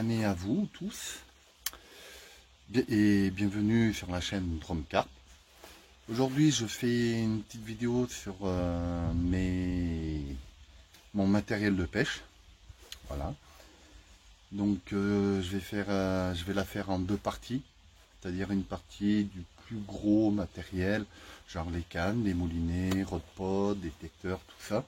année à vous tous et bienvenue sur la chaîne Drumcar. Aujourd'hui je fais une petite vidéo sur mon matériel de pêche. Voilà. Donc je vais la faire en deux parties, c'est-à-dire une partie du plus gros matériel, genre les cannes, les moulinets, rod pod, détecteurs, tout ça.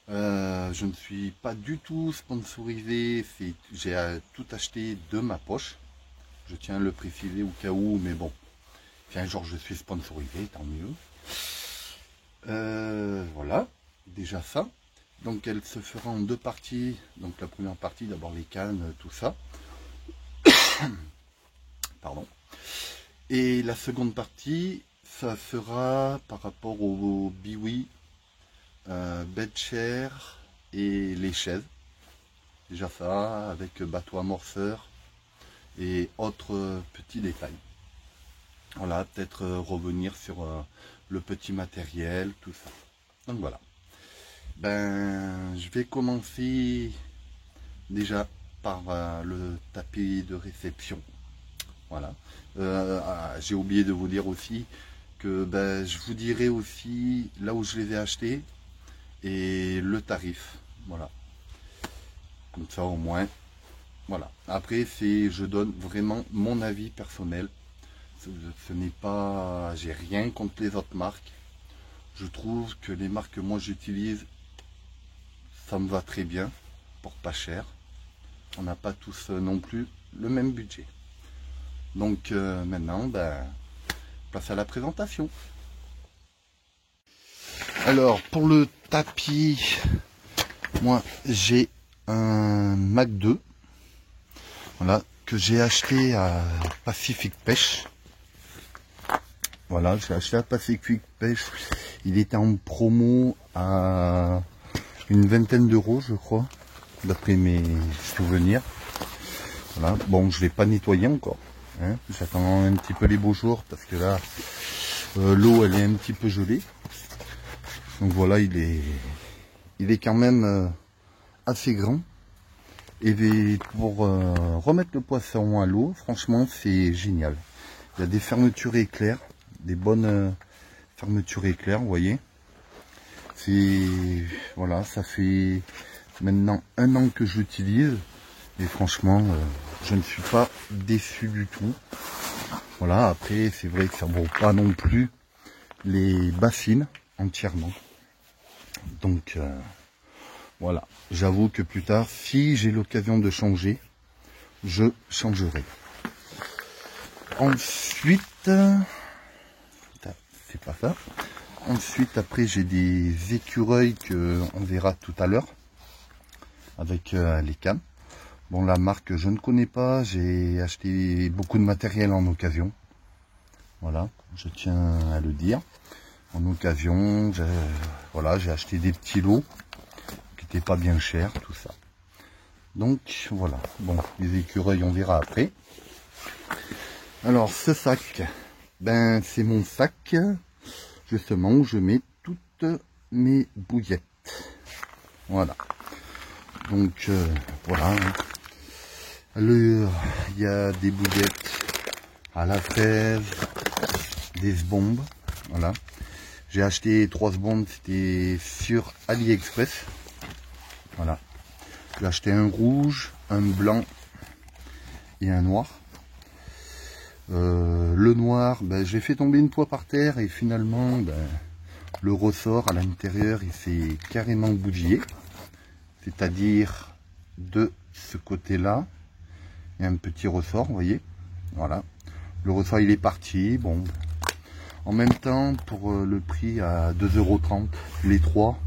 Je ne suis pas du tout sponsorisé, j'ai tout acheté de ma poche. Je tiens à le préciser au cas où, mais bon, si un jour je suis sponsorisé, tant mieux. Voilà, déjà ça. Donc elle se fera en deux parties. Donc la première partie, d'abord les cannes, tout ça. Pardon. Et la seconde partie, ça sera par rapport au biwi, bed chair et les chaises. Déjà ça, avec bateau amorceur et autres petits détails. Voilà, peut-être revenir sur le petit matériel, tout ça. Donc voilà. Ben, je vais commencer déjà par le tapis de réception. Voilà. J'ai oublié de vous dire aussi que ben, je vous dirai aussi là où je les ai achetés et le tarif. Voilà. Comme ça au moins. Voilà. Après, je donne vraiment mon avis personnel. Ce n'est pas, j'ai rien contre les autres marques. Je trouve que les marques que moi j'utilise, ça me va très bien pour pas cher. On n'a pas tous non plus le même budget. Donc maintenant, ben, place à la présentation. Alors pour le tapis, moi j'ai un Mac 2. Voilà, que j'ai acheté à Pacific Pêche. Voilà, j'ai acheté à Pacific Pêche. Il était en promo à une vingtaine d'euros, je crois, d'après mes souvenirs. Voilà, bon, je ne l'ai pas nettoyé encore. Hein. J'attends un petit peu les beaux jours parce que là, l'eau, elle est un petit peu gelée. Donc voilà, il est quand même assez grand. Et pour remettre le poisson à l'eau, franchement, c'est génial. Il y a des fermetures éclairs, des bonnes fermetures éclairs, vous voyez. Voilà, ça fait maintenant 1 an que j'utilise et franchement, je ne suis pas déçu du tout. Voilà, après, c'est vrai que ça ne vaut pas non plus les bassines entièrement. Donc, voilà, j'avoue que plus tard, si j'ai l'occasion de changer, je changerai. Ensuite, c'est pas ça. Ensuite, après, j'ai des écureuils que on verra tout à l'heure avec les cannes. Bon, la marque, je ne connais pas. J'ai acheté beaucoup de matériel en occasion. Voilà, je tiens à le dire. En occasion, voilà, j'ai acheté des petits lots qui n'étaient pas bien chers, tout ça. Donc, voilà. Bon, les écureuils, on verra après. Alors, ce sac, ben, c'est mon sac, justement, où je mets toutes mes bouillettes. Voilà. Donc, voilà. Il y a des bouillettes à la fraise, des bombes. Voilà. J'ai acheté 3 bombes, c'était sur AliExpress. Voilà. J'ai acheté un rouge, un blanc et un noir. Le noir, ben, j'ai fait tomber une fois par terre et finalement ben, le ressort à l'intérieur il s'est carrément bougillé, c'est-à-dire de ce côté là il y a un petit ressort, vous voyez, voilà, le ressort il est parti. Bon, en même temps pour le prix à 2,30 € les 3,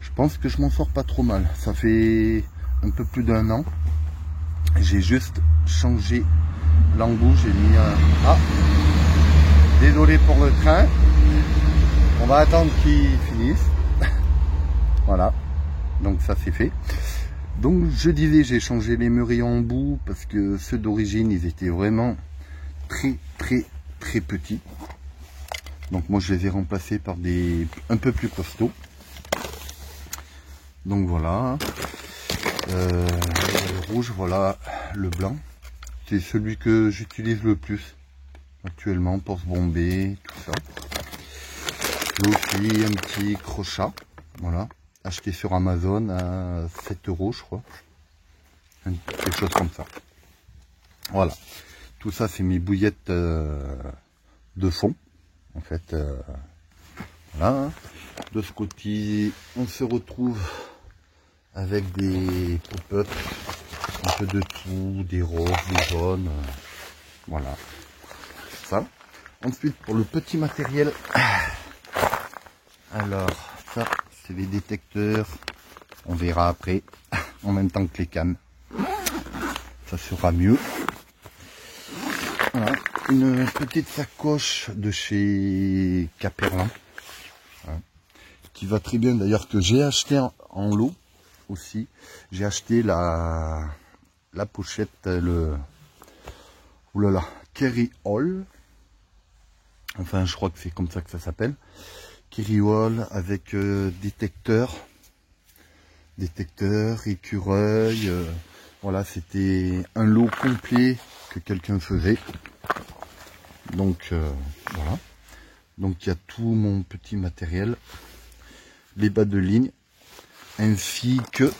je pense que je m'en sors pas trop mal. Ça fait un peu plus d'1 an, j'ai juste changé l'embout, j'ai mis un... Ah, désolé pour le train, on va attendre qu'il finisse. Voilà, donc ça c'est fait. Donc je disais, j'ai changé les murets en bout parce que ceux d'origine ils étaient vraiment très petits. Donc moi je les ai remplacés par des un peu plus costauds. Donc voilà. Le rouge, voilà, le blanc. C'est celui que j'utilise le plus actuellement pour se bomber, tout ça. J'ai aussi un petit crochat, voilà, acheté sur Amazon à 7 € je crois. Quelque chose comme ça. Voilà. Tout ça, c'est mes bouillettes de fond, en fait. Voilà. De ce côté, on se retrouve avec des pop-up, un peu de tout, des roses, des jaunes, voilà. Ça. Ensuite, pour le petit matériel, alors, ça, c'est les détecteurs. On verra après, en même temps que les cannes. Ça sera mieux. Voilà. Une petite sacoche de chez Caperlin. Voilà. Qui va très bien d'ailleurs, que j'ai acheté en lot aussi. J'ai acheté la pochette, oulala, Kerry Hall. Enfin, je crois que c'est comme ça que ça s'appelle. Kerry Hall avec détecteur, écureuil. Voilà, c'était un lot complet que quelqu'un faisait. Donc, voilà. Donc, il y a tout mon petit matériel. Les bas de ligne. Ainsi que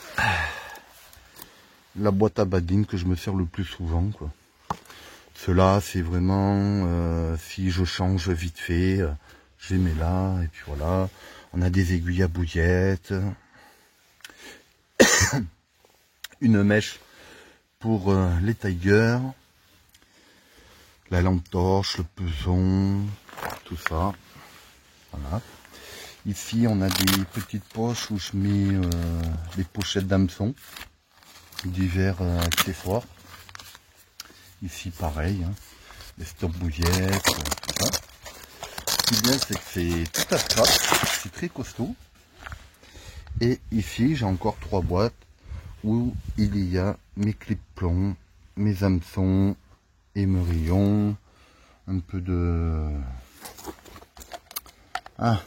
la boîte à badine que je me sers le plus souvent, quoi. Cela, c'est vraiment, si je change vite fait, je les mets là, et puis voilà. On a des aiguilles à bouillettes. Une mèche pour les tigers. La lampe torche, le peson, tout ça. Voilà. Ici, on a des petites poches où je mets des pochettes d'hameçon, divers accessoires. Ici, pareil, hein, les stop bouillettes, tout ça. Ce qui est bien, c'est que c'est tout à strap, c'est très costaud. Et ici, j'ai encore 3 boîtes où il y a mes clips plombs, mes hameçons, émerillons, un peu de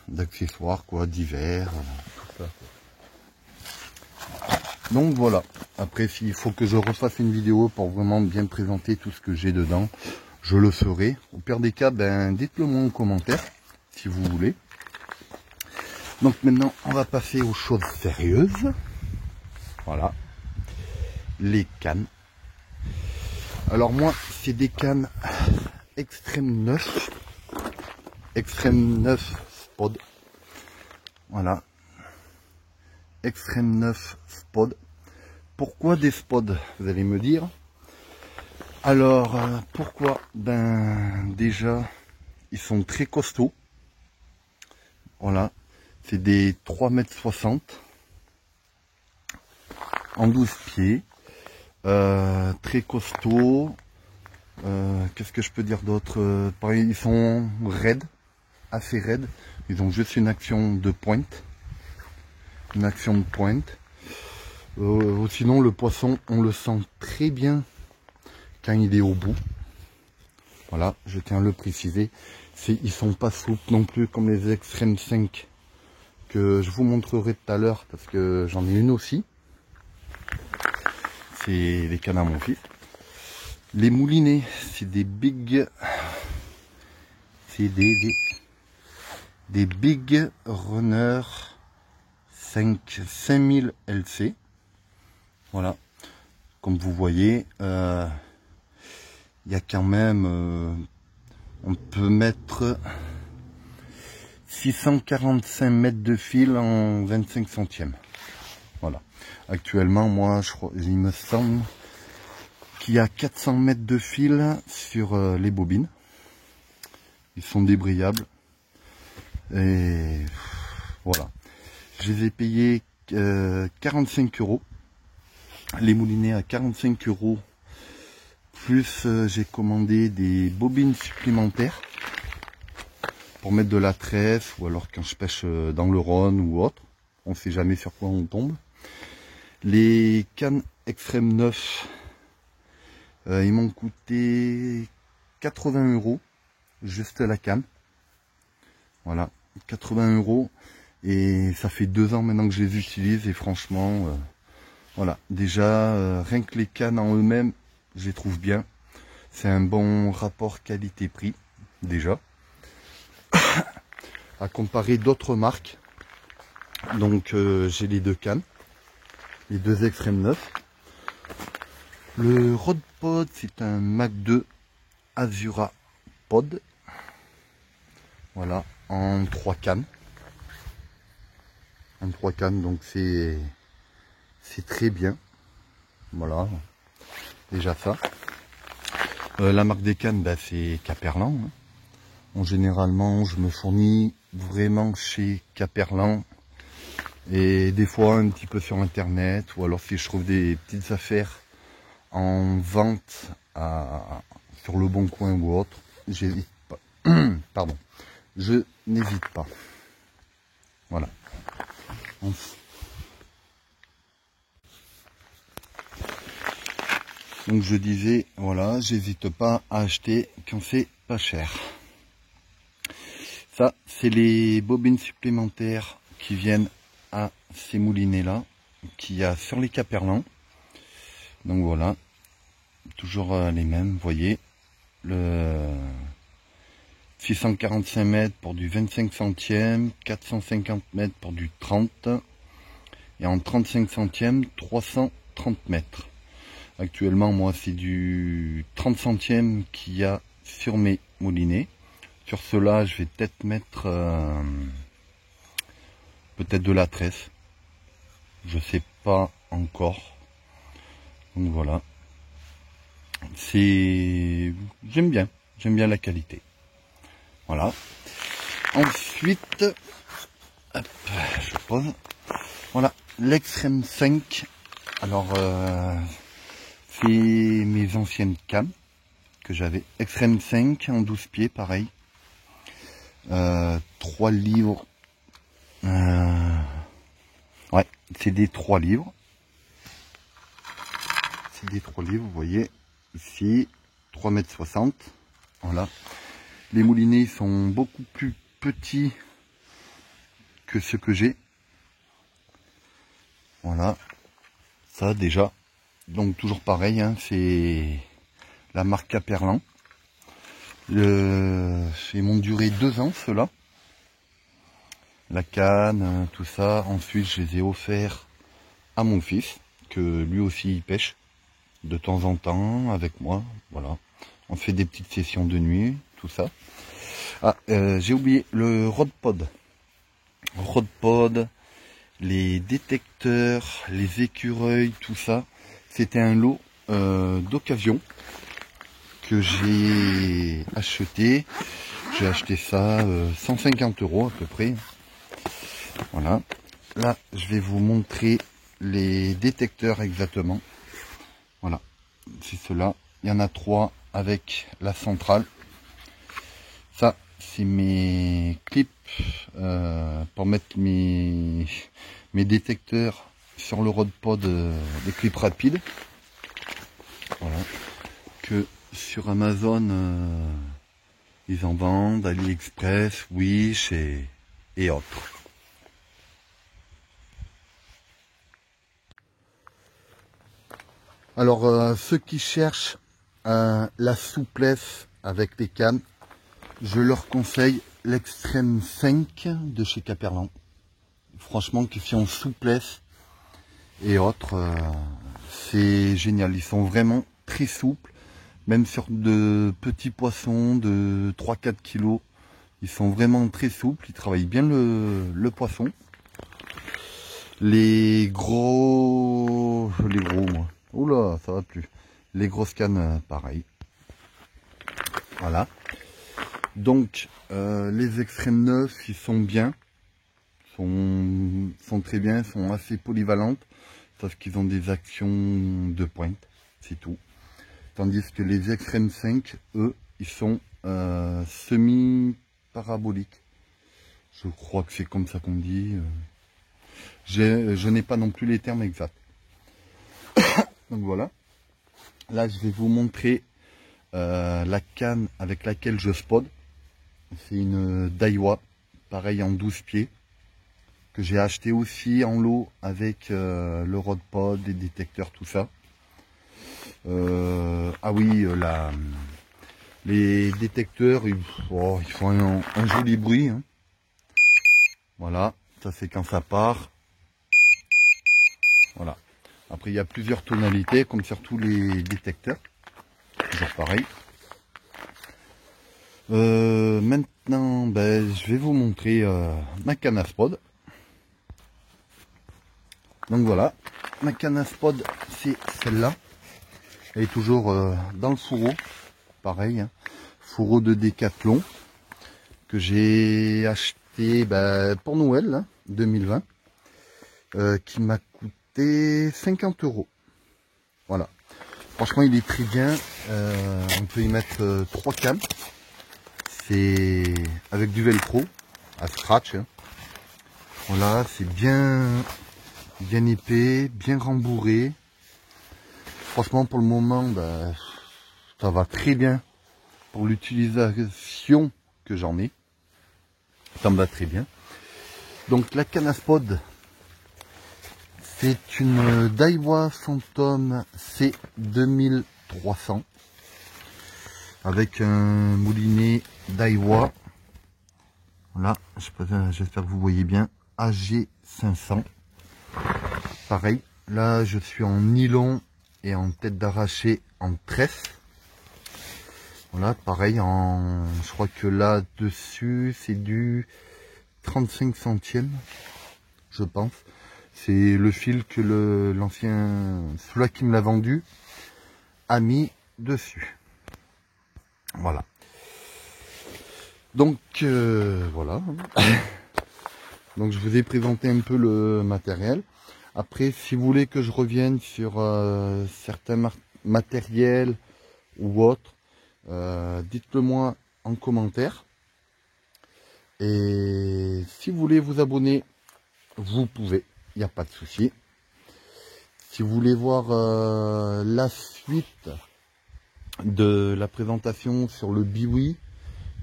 d'accessoires, quoi, divers, tout ça. Donc voilà. Après, s'il faut que je refasse une vidéo pour vraiment bien présenter tout ce que j'ai dedans, je le ferai. Au pire des cas, ben dites-le moi en commentaire si vous voulez. Donc maintenant, on va passer aux choses sérieuses. Voilà. Les cannes. Alors moi, c'est des cannes Extreme 9. Extreme 9 Spod. Voilà. Extreme 9 Spod. Pourquoi des Spod, vous allez me dire? Alors, pourquoi? Ben, déjà, ils sont très costauds. Voilà. C'est des 3,60 m en 12 pieds. Très costauds. Qu'est-ce que je peux dire d'autre? Pareil, ils sont raides, assez raides. Ils ont juste une action de pointe. Une action de pointe. Sinon, le poisson, on le sent très bien quand il est au bout. Voilà, je tiens à le préciser. Ils sont pas souples non plus comme les Extreme 5 que je vous montrerai tout à l'heure parce que j'en ai une aussi. C'est les cannes à mon fils. Les moulinets, c'est des big, c'est des Big Runner 5000 LC. Voilà, comme vous voyez, il y a quand même, on peut mettre 645 mètres de fil en 25 centièmes. Voilà. Actuellement, moi, je crois, il me semble qu'il y a 400 mètres de fil sur les bobines. Ils sont débrayables. Et voilà. Je les ai payés 45 €. Les moulinets à 45 €. Plus j'ai commandé des bobines supplémentaires pour mettre de la tresse ou alors quand je pêche dans le Rhône ou autre. On ne sait jamais sur quoi on tombe. Les cannes Extreme 9, ils m'ont coûté 80 €, juste la canne. Voilà, 80 €. Et ça fait 2 ans maintenant que je les utilise et franchement, Voilà, déjà, rien que les cannes en eux-mêmes, je les trouve bien. C'est un bon rapport qualité-prix, déjà. À comparer d'autres marques. Donc, j'ai les deux cannes, les deux Extreme 9. Le Rod Pod, c'est un Mac 2 Azura Pod. Voilà, en 3 cannes. En 3 cannes, donc c'est très bien. Voilà, déjà ça. La marque des cannes, bah, c'est Caperlan. Hein. Généralement, je me fournis vraiment chez Caperlan. Et des fois, un petit peu sur Internet. Ou alors, si je trouve des petites affaires en vente sur le Bon Coin ou autre, j'hésite pas. Pardon. Je n'hésite pas. Voilà. Donc je disais, voilà, j'hésite pas à acheter quand c'est pas cher. Ça, c'est les bobines supplémentaires qui viennent à ces moulinets-là, qu'il y a sur les Caperlan. Donc voilà, toujours les mêmes, vous voyez. Le 645 mètres pour du 25 centièmes, 450 mètres pour du 30, et en 35 centièmes, 330 mètres. Actuellement, moi, c'est du 30 centièmes qu'il y a sur mes moulinets. Sur cela, je vais peut-être mettre peut-être de la tresse. Je sais pas encore. Donc voilà. J'aime bien la qualité. Voilà. Ensuite, hop, je pose. Voilà, l'Extreme 5. Alors, c'est mes anciennes cannes que j'avais. Extreme 5 en 12 pieds, pareil. 3 livres. Ouais, c'est des 3 livres. C'est des 3 livres, vous voyez. Ici, 3,60 m. Voilà. Les moulinets sont beaucoup plus petits que ceux que j'ai. Voilà. Ça, déjà. Donc, toujours pareil, hein, c'est la marque Caperlan. Ils m'ont duré 2 ans, ceux-là. La canne, tout ça. Ensuite, je les ai offerts à mon fils, que lui aussi il pêche de temps en temps avec moi. Voilà. On fait des petites sessions de nuit, tout ça. Ah, j'ai oublié le Rod Pod. Rod Pod, les détecteurs, les écureuils, tout ça. C'était un lot d'occasion que j'ai acheté. J'ai acheté ça 150 € à peu près. Voilà. Là, je vais vous montrer les détecteurs exactement. Voilà. C'est cela. Il y en a 3 avec la centrale. Ça, c'est mes clips pour mettre mes détecteurs sur le Rod Pod, des clips rapides. Voilà. Que sur Amazon, ils en vendent, AliExpress, Wish et autres. Alors, ceux qui cherchent la souplesse avec les cannes, je leur conseille l'Extreme 5 de chez Caperlan. Franchement, question souplesse et autres, c'est génial. Ils sont vraiment très souples, même sur de petits poissons de 3-4 kg. Ils sont vraiment très souples, ils travaillent bien le poisson. Les gros moi. Oula, ça va plus. Les grosses cannes, pareil. Voilà. Donc, les Extreme 9, ils sont bien. Sont très bien, sont assez polyvalentes. Sauf qu'ils ont des actions de pointe. C'est tout. Tandis que les Extreme 5, eux, ils sont semi-paraboliques. Je crois que c'est comme ça qu'on dit. Je n'ai pas non plus les termes exacts. Donc voilà. Là, je vais vous montrer la canne avec laquelle je spot. C'est une Daiwa, pareil en 12 pieds. que j'ai acheté aussi en lot avec le rod pod, les détecteurs, tout ça. Ah oui, les détecteurs, ils font un joli bruit. Hein. Voilà, ça c'est quand ça part. Voilà. Après, il y a plusieurs tonalités, comme sur tous les détecteurs. Toujours pareil. Maintenant, je vais vous montrer ma canne à spod. Donc voilà, ma canne à spod, c'est celle-là. Elle est toujours dans le fourreau. Pareil, hein. Fourreau de Décathlon que j'ai acheté pour Noël là, 2020, qui m'a coûté 50 €. Voilà, franchement il est très bien. On peut y mettre 3 cannes. C'est avec du velcro à scratch. Hein. Voilà, c'est bien épais, bien rembourré. Franchement pour le moment, ça va très bien. Pour l'utilisation que j'en ai, ça me va très bien. Donc la canne à spod, c'est une Daiwa Phantom C2300 avec un moulinet Daiwa. Voilà, j'espère que vous voyez bien. AG500. Pareil, là je suis en nylon et en tête d'arraché en tresse. Voilà, pareil, je crois que là dessus c'est du 35 centièmes, je pense. C'est le fil que celui qui me l'a vendu, a mis dessus. Voilà. Donc voilà. Donc je vous ai présenté un peu le matériel. Après, si vous voulez que je revienne sur certains matériels ou autres, dites-le moi en commentaire. Et si vous voulez vous abonner, vous pouvez, il n'y a pas de souci. Si vous voulez voir la suite de la présentation sur le Biwi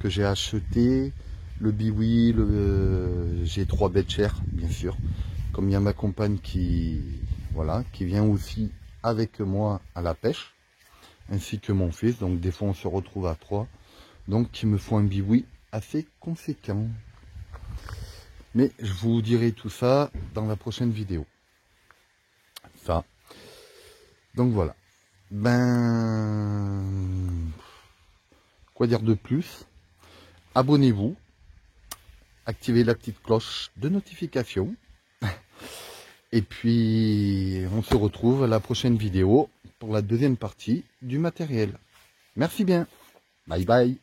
que j'ai acheté, le Biwi, j'ai 3 Betcher bien sûr, comme il y a ma compagne qui vient aussi avec moi à la pêche, ainsi que mon fils, donc des fois on se retrouve à 3, donc il me faut un Biwi assez conséquent. Mais je vous dirai tout ça dans la prochaine vidéo. Ça. Donc voilà. Quoi dire de plus? Abonnez-vous. Activez la petite cloche de notification. Et puis, on se retrouve à la prochaine vidéo pour la deuxième partie du matériel. Merci bien. Bye bye.